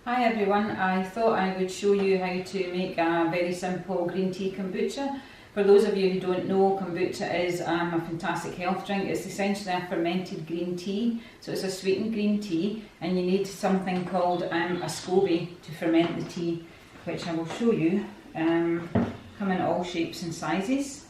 Hi everyone, I thought I would show you how to make a very simple green tea kombucha. For those of you who don't know, kombucha is a fantastic health drink. It's essentially a fermented green tea, so it's a sweetened green tea, and you need something called a scoby to ferment the tea, which I will show you. Come in all shapes and sizes.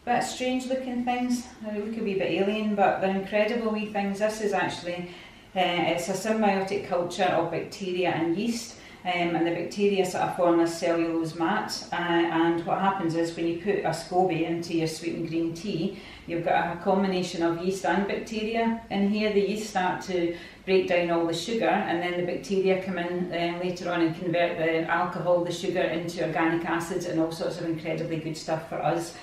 Bit strange looking things, they look a wee bit alien, but they're incredible wee things. This is actually it's a symbiotic culture of bacteria and yeast, and the bacteria sort of form this cellulose mat, and what happens is when you put a SCOBY into your sweetened green tea, you've got a combination of yeast and bacteria in here. The yeast start to break down all the sugar, and then the bacteria come in later on and convert the alcohol, the sugar, into organic acids and all sorts of incredibly good stuff for us.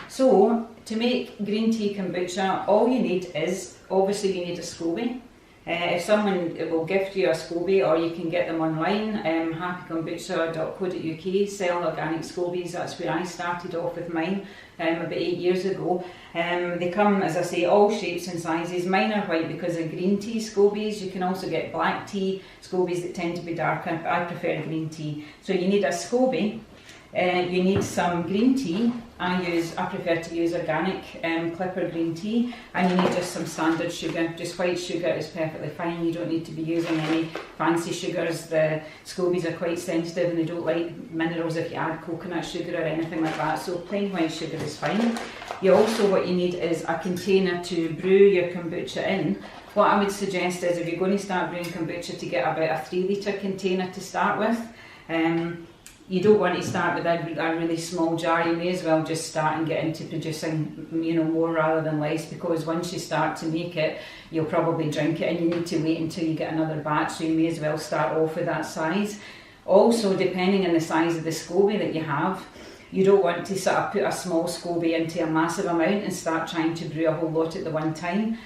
So to make green tea kombucha, all you need is, obviously you need a SCOBY. If someone will gift you a SCOBY, or you can get them online, happykombucha.co.uk sell organic SCOBYs. That's where I started off with mine about 8 years ago. They come, as I say, all shapes and sizes. Mine are white because they're green tea SCOBYs. You can also get black tea SCOBYs that tend to be darker, but I prefer green tea. So you need a SCOBY. You need some green tea. I prefer to use organic Clipper green tea, and you need just some standard sugar. Just white sugar is perfectly fine. You don't need to be using any fancy sugars. The SCOBYs are quite sensitive and they don't like minerals if you add coconut sugar or anything like that, so plain white sugar is fine. What you need is a container to brew your kombucha in. What I would suggest is, if you're going to start brewing kombucha, to get about a 3 litre container to start with. You don't want to start with a really small jar. You may as well just start and get into producing, more rather than less, because once you start to make it, you'll probably drink it, and you need to wait until you get another batch, so you may as well start off with that size. Also, depending on the size of the SCOBY that you have, you don't want to sort of put a small SCOBY into a massive amount and start trying to brew a whole lot at the one time.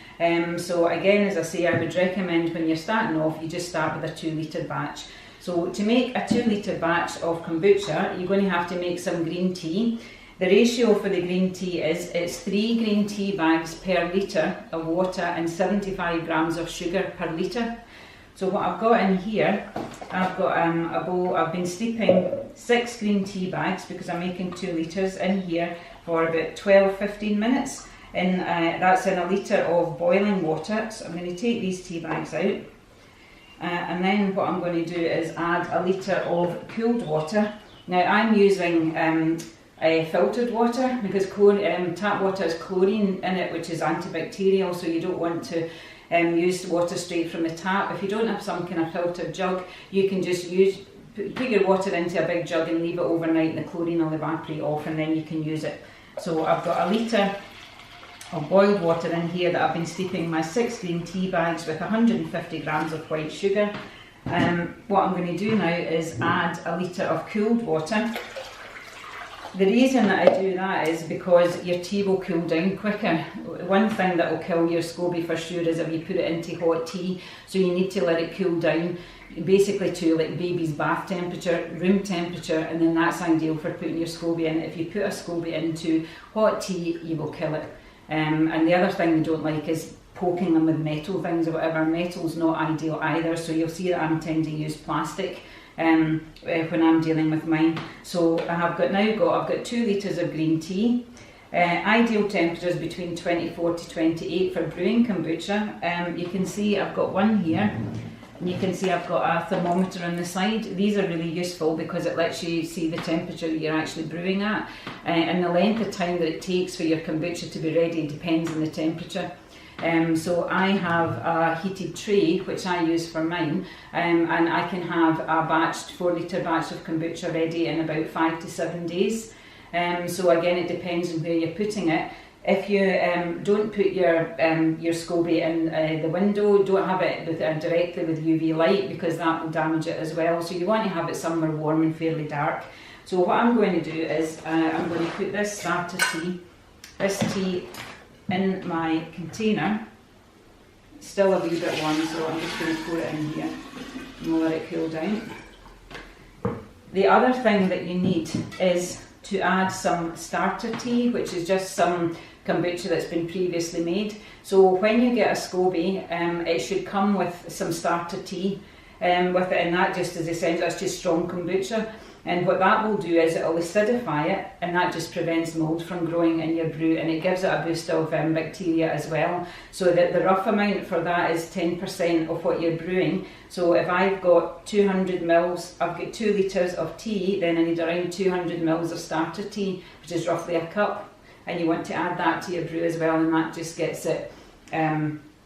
So again, as I say, I would recommend when you're starting off, you just start with a 2 litre batch. So to make a 2 litre batch of kombucha, you're going to have to make some green tea. The ratio for the green tea is, it's 3 green tea bags per litre of water and 75 grams of sugar per litre. So what I've got in here, I've got a bowl. I've been steeping 6 green tea bags, because I'm making 2 litres, in here for about 12-15 minutes. And that's in a litre of boiling water. So I'm going to take these tea bags out. And then what I'm going to do is add a litre of cooled water. Now I'm using filtered water, because tap water has chlorine in it, which is antibacterial, so you don't want to use water straight from the tap. If you don't have some kind of filtered jug, you can just put your water into a big jug and leave it overnight, and the chlorine will evaporate off, and then you can use it. So I've got a litre of boiled water in here that I've been steeping my 6 green tea bags with 150 grams of white sugar. What I'm going to do now is add a litre of cooled water. The reason that I do that is because your tea will cool down quicker. One thing that will kill your SCOBY for sure is if you put it into hot tea, so you need to let it cool down, basically to like baby's bath temperature, room temperature, and then that's ideal for putting your SCOBY in. If you put a SCOBY into hot tea, you will kill it. And the other thing they don't like is poking them with metal things or whatever. Metal's not ideal either, so you'll see that I'm tending to use plastic when I'm dealing with mine. So I've got 2 litres of green tea. Ideal temperatures between 24 to 28 for brewing kombucha. You can see I've got one here, and you can see I've got a thermometer on the side. These are really useful because it lets you see the temperature that you're actually brewing at, and the length of time that it takes for your kombucha to be ready depends on the temperature. So I have a heated tray which I use for mine, and I can have a 4 litre batch of kombucha ready in about 5 to 7 days. So again, it depends on where you're putting it. If you don't put your SCOBY in the window, don't have it directly with UV light, because that will damage it as well. So you want to have it somewhere warm and fairly dark. So what I'm going to do is I'm going to put this starter tea, in my container. It's still a wee bit warm, so I'm just going to pour it in here and we'll let it cool down. The other thing that you need is to add some starter tea, which is just some kombucha that's been previously made. So when you get a SCOBY, it should come with some starter tea. with it, and that just is essential. That's just strong kombucha. And what that will do is it will acidify it, and that just prevents mould from growing in your brew, and it gives it a boost of bacteria as well. So that the rough amount for that is 10% of what you're brewing. So if I've got 200 mils, I've got 2 litres of tea, then I need around 200 mils of starter tea, which is roughly a cup. And you want to add that to your brew as well, and that just gets it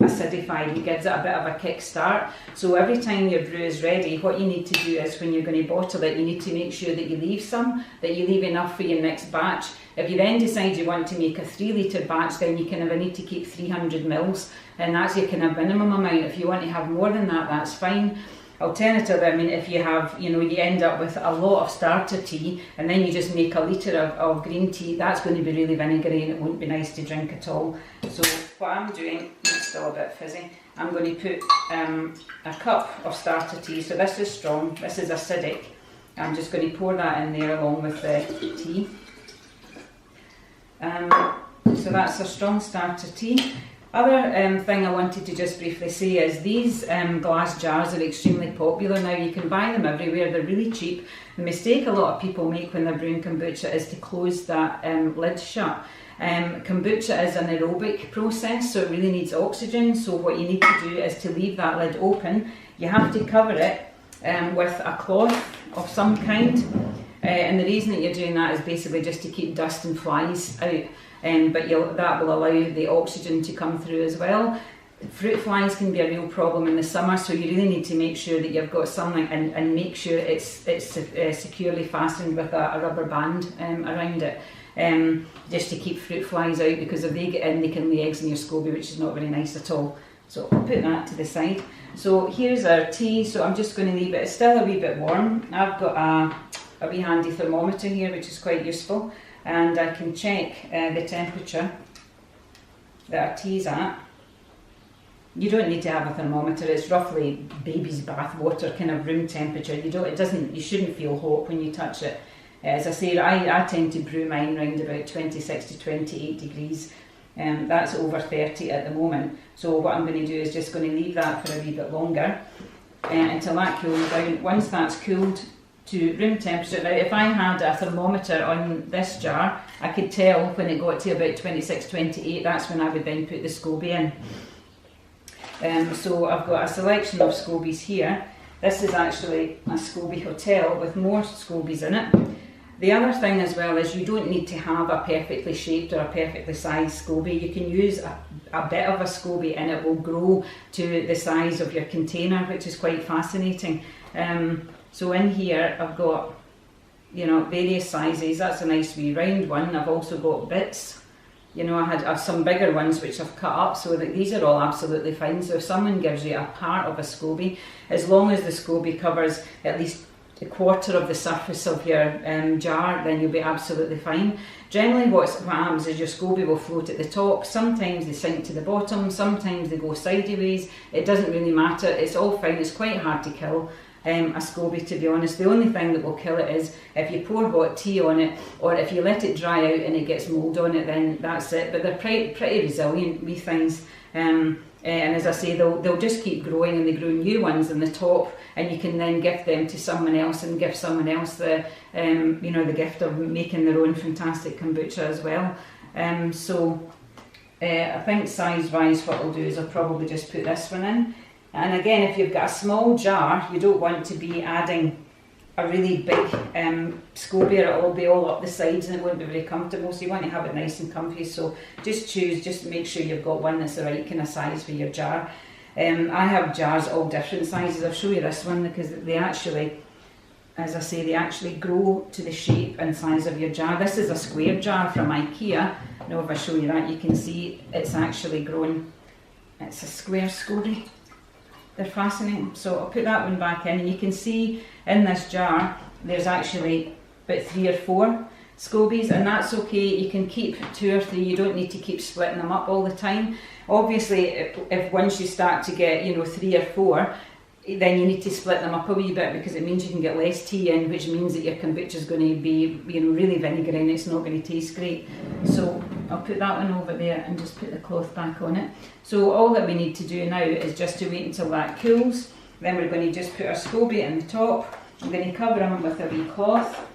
acidified. It gives it a bit of a kick start. So every time your brew is ready, what you need to do is when you're going to bottle it, you need to make sure that you leave some, that you leave enough for your next batch. If you then decide you want to make a 3 litre batch, then you kind of need to keep 300 mils, and that's your kind of minimum amount. If you want to have more than that, that's fine. Alternatively, I mean, if you have, you end up with a lot of starter tea and then you just make a litre of green tea, that's going to be really vinegary and it won't be nice to drink at all. So what I'm doing, it's still a bit fizzy, I'm going to put a cup of starter tea. So this is strong, this is acidic. I'm just going to pour that in there along with the tea. So that's a strong starter tea. Other thing I wanted to just briefly say is these glass jars are extremely popular now. You can buy them everywhere, they're really cheap. The mistake a lot of people make when they're brewing kombucha is to close that lid shut. Kombucha is an aerobic process, so it really needs oxygen. So what you need to do is to leave that lid open. You have to cover it with a cloth of some kind. And the reason that you're doing that is basically just to keep dust and flies out. But that will allow the oxygen to come through as well. Fruit flies can be a real problem in the summer, so you really need to make sure that you've got something and make sure it's securely fastened with a rubber band around it, just to keep fruit flies out, because if they get in, they can lay eggs in your SCOBY, which is not very nice at all. So I'll put that to the side. So here's our tea, so I'm just going to leave it, it's still a wee bit warm. I've got a wee handy thermometer here, which is quite useful. And I can check the temperature that our tea's at. You don't need to have a thermometer, it's roughly baby's bath water, kind of room temperature. You shouldn't feel hot when you touch it. As I say, I tend to brew mine around about 26 to 28 degrees. That's over 30 at the moment. So what I'm going to do is just going to leave that for a wee bit longer until that cools down. Once that's cooled to room temperature. Now if I had a thermometer on this jar, I could tell when it got to about 26, 28, that's when I would then put the SCOBY in. So I've got a selection of SCOBYs here. This is actually a SCOBY hotel with more SCOBYs in it. The other thing as well is you don't need to have a perfectly shaped or a perfectly sized SCOBY. You can use a bit of a SCOBY and it will grow to the size of your container, which is quite fascinating. So in here I've got, various sizes. That's a nice wee round one. I've also got bits. I have some bigger ones which I've cut up, so that these are all absolutely fine. So if someone gives you a part of a SCOBY, as long as the SCOBY covers at least a quarter of the surface of your jar, then you'll be absolutely fine. Generally what happens is your SCOBY will float at the top. Sometimes they sink to the bottom, sometimes they go sideways. It doesn't really matter, it's all fine. It's quite hard to kill a SCOBY, to be honest. The only thing that will kill it is if you pour hot tea on it, or if you let it dry out and it gets mould on it, then that's it. But they're pretty resilient, wee things. And as I say, they'll just keep growing, and they grow new ones in the top, and you can then gift them to someone else and give someone else the the gift of making their own fantastic kombucha as well. I think size wise what I'll do is I'll probably just put this one in. And again, if you've got a small jar, you don't want to be adding a really big SCOBY, or it'll be all up the sides and it won't be very comfortable. So you want to have it nice and comfy. So just make sure you've got one that's the right kind of size for your jar. I have jars all different sizes. I'll show you this one because they actually, as I say, they actually grow to the shape and size of your jar. This is a square jar from IKEA. Now if I show you that, you can see it's actually grown. It's a square SCOBY. They're fascinating. So I'll put that one back in, and you can see in this jar there's actually about 3 or 4 SCOBYs, and that's okay. You can keep 2 or 3. You don't need to keep splitting them up all the time. Obviously, if once you start to get 3 or 4, then you need to split them up a wee bit, because it means you can get less tea in, which means that your kombucha is going to be really vinegary and it's not going to taste great. So I'll put that one over there and just put the cloth back on it. So all that we need to do now is just to wait until that cools. Then we're going to just put our SCOBY in the top. I'm going to cover them with a wee cloth.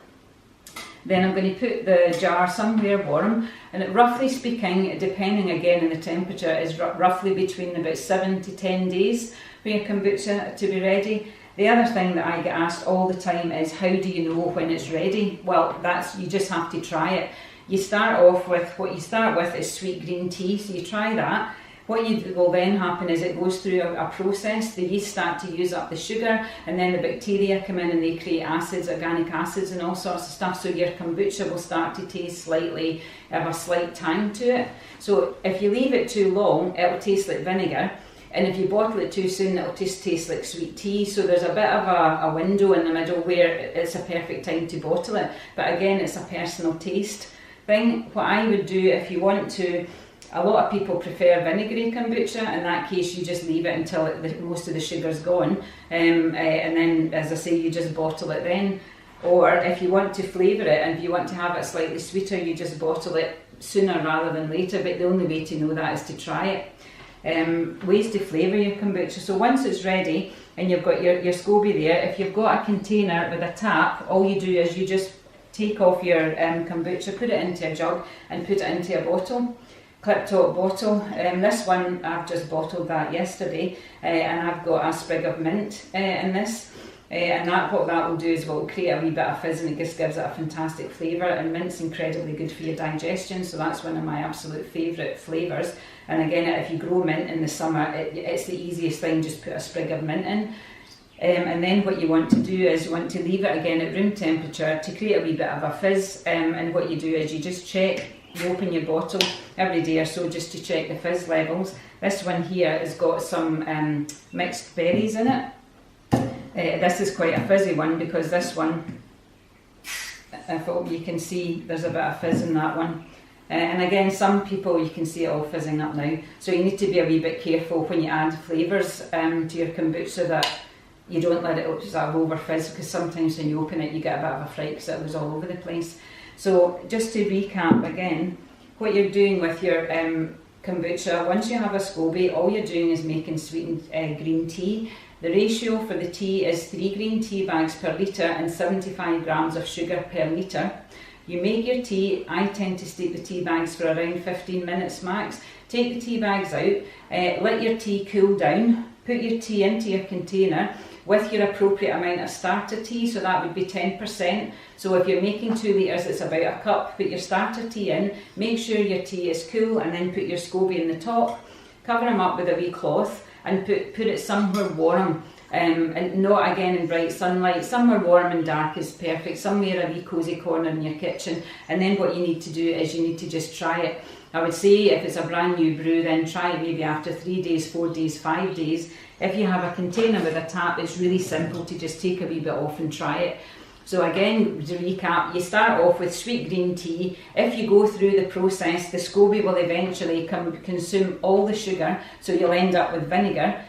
Then I'm going to put the jar somewhere warm, and roughly speaking, depending again on the temperature, is roughly between about 7 to 10 days for your kombucha to be ready. The other thing that I get asked all the time is, how do you know when it's ready? Well, you just have to try it. You start off with, what you start with is sweet green tea, so you try that. What will then happen is it goes through a process. The yeast start to use up the sugar, and then the bacteria come in and they create acids, organic acids and all sorts of stuff. So your kombucha will start to taste slightly, have a slight tang to it. So if you leave it too long, it'll taste like vinegar. And if you bottle it too soon, it'll just taste like sweet tea. So there's a bit of a window in the middle where it's a perfect time to bottle it. But again, it's a personal taste thing. What I would do if you want to, a lot of people prefer vinegary kombucha. In that case, you just leave it until most of the sugar's gone, and then, as I say, you just bottle it then. Or if you want to flavour it and if you want to have it slightly sweeter, you just bottle it sooner rather than later. But the only way to know that is to try it. Ways to flavour your kombucha. So once it's ready and you've got your SCOBY there, if you've got a container with a tap, all you do is you just take off your kombucha, put it into a jug and put it into a bottle. Clip top bottle. This one, I've just bottled that yesterday, and I've got a sprig of mint in this, and what that will do is will create a wee bit of fizz, and it just gives it a fantastic flavour. And mint's incredibly good for your digestion, so that's one of my absolute favourite flavours. And again, if you grow mint in the summer, it's the easiest thing, just put a sprig of mint in. And then what you want to do is you want to leave it again at room temperature to create a wee bit of a fizz, and what you do is you just check. You open your bottle every day or so just to check the fizz levels. This one here has got some mixed berries in it. This is quite a fizzy one because this one, I hope you can see there's a bit of fizz in that one. And again, some people, you can see it all fizzing up now. So you need to be a wee bit careful when you add flavours to your kombucha so that you don't let it sort of over fizz, because sometimes when you open it you get a bit of a fright because it was all over the place. So just to recap again, what you're doing with your kombucha, once you have a SCOBY, all you're doing is making sweetened green tea. The ratio for the tea is 3 green tea bags per litre and 75 grams of sugar per litre. You make your tea. I tend to steep the tea bags for around 15 minutes max. Take the tea bags out, let your tea cool down, put your tea into your container with your appropriate amount of starter tea, so that would be 10%. So if you're making 2 litres, it's about a cup. Put your starter tea in, make sure your tea is cool, and then put your SCOBY in the top. Cover them up with a wee cloth and put it somewhere warm, and not again in bright sunlight. Somewhere warm and dark is perfect, somewhere a wee cosy corner in your kitchen. And then what you need to do is you need to just try it. I would say if it's a brand new brew, then try it maybe after 3 days, 4 days, 5 days. If you have a container with a tap, it's really simple to just take a wee bit off and try it. So again, to recap, you start off with sweet green tea. If you go through the process, the SCOBY will eventually consume all the sugar, so you'll end up with vinegar.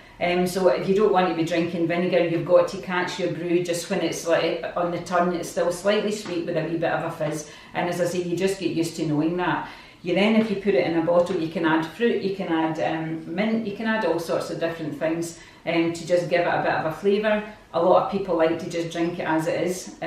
So if you don't want to be drinking vinegar, you've got to catch your brew just when it's like on the turn. It's still slightly sweet with a wee bit of a fizz. And as I say, you just get used to knowing that. You then, if you put it in a bottle, you can add fruit, you can add mint, you can add all sorts of different things to just give it a bit of a flavour. A lot of people like to just drink it as it is.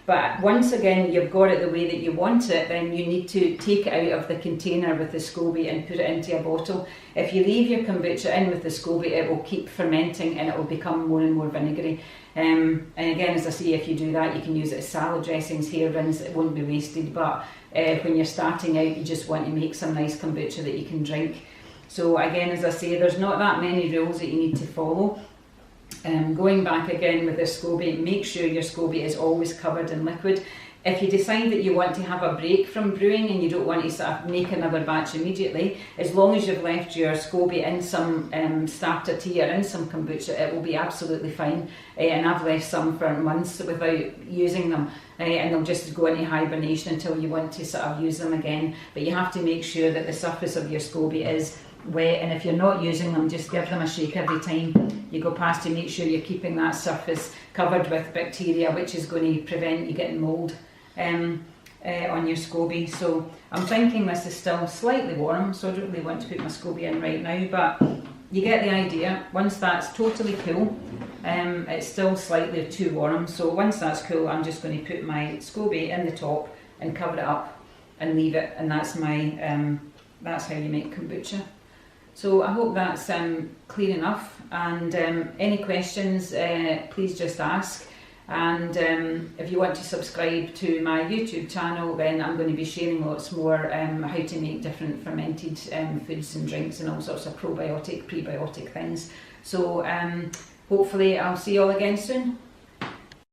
But once again, you've got it the way that you want it, then you need to take it out of the container with the SCOBY and put it into a bottle. If you leave your kombucha in with the SCOBY, it will keep fermenting and it will become more and more vinegary. And again, as I say, if you do that, you can use it as salad dressings, hair rinse, it won't be wasted. But when you're starting out, you just want to make some nice kombucha that you can drink. So again, as I say, there's not that many rules that you need to follow. Going back again with the SCOBY, make sure your SCOBY is always covered in liquid. If you decide that you want to have a break from brewing and you don't want to sort of make another batch immediately, as long as you've left your SCOBY in some starter tea or in some kombucha, it will be absolutely fine. And I've left some for months without using them, and they'll just go into hibernation until you want to sort of use them again. But you have to make sure that the surface of your SCOBY is wet, and if you're not using them, just give them a shake every time you go past to make sure you're keeping that surface covered with bacteria, which is going to prevent you getting mould on your SCOBY. So I'm thinking this is still slightly warm, so I don't really want to put my SCOBY in right now, but you get the idea. Once that's totally cool, It's still slightly too warm, so once that's cool, I'm just going to put my SCOBY in the top and cover it up and leave it, and that's my that's how you make kombucha. So I hope that's clear enough, and any questions please just ask. And if you want to subscribe to my YouTube channel, then I'm going to be sharing lots more how to make different fermented foods and drinks and all sorts of probiotic, prebiotic things. So hopefully I'll see you all again soon.